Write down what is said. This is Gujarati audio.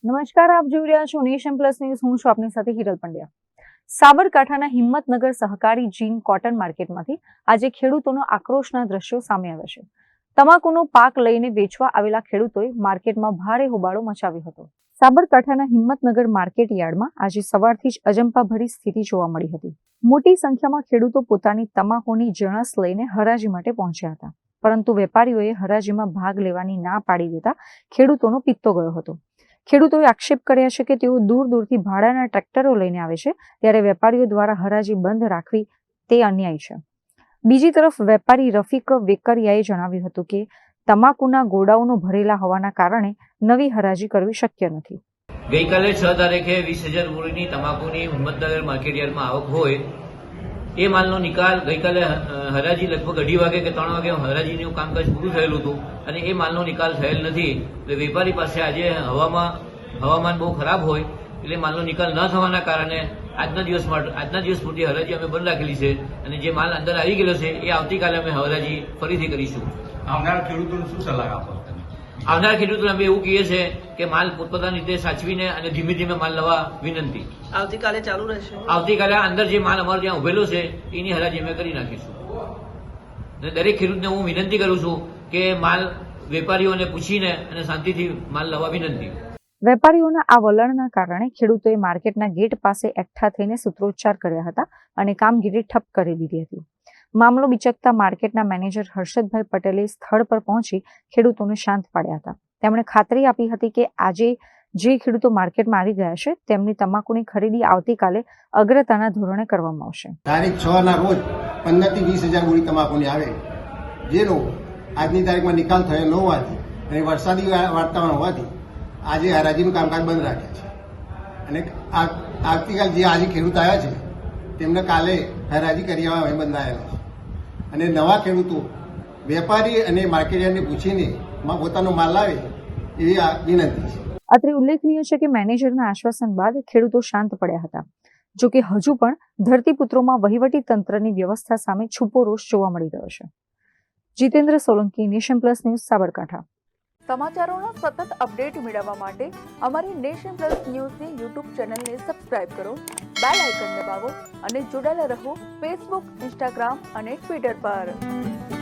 નમસ્કાર, આપ જોઈ રહ્યા છો નેશન પ્લસ ન્યૂઝ. હું છું આપની સાથે હિરલ પંડ્યા. સાબરકાંઠાના હિંમતનગર સહકારી જીન કોટન માર્કેટમાંથી આજે ખેડૂતોનો આક્રોશના દ્રશ્યો સામે આવ્યા છે. તમાકુનો પાક લઈને વેચવા આવેલા ખેડૂતોએ માર્કેટમાં ભારે હોબાળો મચાવ્યો હતો. સાબરકાંઠાના હિંમતનગર માર્કેટ યાર્ડમાં આજે સવારથી જ અજંપાભરી સ્થિતિ જોવા મળી હતી. મોટી સંખ્યામાં ખેડૂતો પોતાની તમાકુની જણસ લઈને હરાજી માટે પહોંચ્યા હતા, પરંતુ વેપારીઓએ હરાજીમાં ભાગ લેવાની ના પાડી દેતા ખેડૂતોનો પિત્તો ગયો હતો. ખેડૂતોએ આક્ષેપ કર્યા છે કે તેઓ દૂર દૂરથી ભાડાના ટ્રેક્ટરો લઈને આવે છે, ત્યારે વેપારીઓ દ્વારા હરાજી બંધ રાખવી તે અન્યાય છે. બીજી તરફ વેપારી રફીક વેકરિયાએ જણાવ્યું હતું કે તમાકુના ગોડાઉનો ભરેલા હોવાના કારણે નવી હરાજી કરવી શક્ય નથી. ગઈકાલે 6 તારીખે 20,000 બોરીની તમાકુની હિંમતનગર માર્કેટયાર્ડમાં આવક હોય એ માલનો નિકાલ ગઈકાલે હરાજી લગભગ 2:30 વાગે કે 3 વાગે હરાજીનું કામકાજ પૂરું થયેલું હતું અને એ માલનો નિકાલ થયેલ નથી. એટલે વેપારી પાસે આજે હવામાન બહુ ખરાબ હોય એટલે માલનો નિકાલ ન થવાના કારણે આજના દિવસ પૂરતી હરાજી અમે બંધ રાખેલી છે અને જે માલ અંદર આવી ગયેલો છે એ આવતીકાલે અમે હરાજી ફરીથી કરીશું. આવનાર ખેડૂતોને શું સલાહ આપો? આવનાર ખેડૂતોને અમે એવું કહીએ છીએ કે માલ પોતપોતાની રીતે સાચવીને અને ધીમે ધીમે માલ લેવા વિનંતી. આવતીકાલે ચાલુ રહેશે. આવતીકાલે અંદર જે માલ અમારે ત્યાં ઉભેલો છે એની હરાજી અમે કરી નાખીશું. દરેક ખેડૂતને હું વિનંતી કરું છું કે માલ વેપારીઓને પૂછીને અને શાંતિથી માલ લેવા વિનંતી. વેપારીઓના આ વલણના કારણે ખેડૂતોએ માર્કેટના ગેટ પાસે એકઠા થઈને સૂત્રોચ્ચાર કર્યા હતા અને કામગીરી ઠપ કરી દીધી હતી. મામલો બિચકતા માર્કેટના મેનેજર હર્ષદભાઈ પટેલે સ્થળ પર પહોંચી ખેડૂતોને શાંત પાડ્યા હતા. તેમણે ખાતરી આપી હતી કે આજે જે ખેડૂતો માર્કેટમાં આવી ગયા છે તેમની તમાકુની ખરીદી આવતીકાલે અગ્રતાના ધોરણે કરવામાં આવશે. તારીખ 6 ના રોજ 15 થી 20,000 બોરી તમાકુની આવે, જેનો આજની તારીખમાં નિકાલ થયો ન હોવાથી અને વરસાદી વાતાવરણ હોવાથી આજે હરાજીનું કામકાજ બંધ રાખ્યા છે અને આવતીકાલ જે આજે ખેડૂત આવ્યા છે તેમને કાલે હરાજી કરી આવવા અમે બંધાયેલા છે અને નવા ખેડૂતો વેપારી અને માર્કેટયાર્ડને પૂછીને પોતાનો માલ લાવે એવી વિનંતી છે. અત્રે ઉલ્લેખનીય છે કે મેનેજરના આશ્વાસન બાદ ખેડૂતો શાંત પડ્યા હતા. જો કે હજુ પણ ધરતીપુત્રોમાં વહીવટી તંત્રની વ્યવસ્થા સામે છૂપો રોષ જોવા મળી રહ્યો છે. Jitendra Solanki, Nation Plus News, Sabarkantha. સમાચારોનો સતત અપડેટ મેળવવા માટે અમારી નેશન પ્લસ ન્યૂઝની યુટ્યુબ ચેનલને સબસ્ક્રાઇબ કરો, બેલ આઇકન દબાવો અને જોડાયેલા રહો ફેસબુક, ઇન્સ્ટાગ્રામ અને ટ્વિટર પર.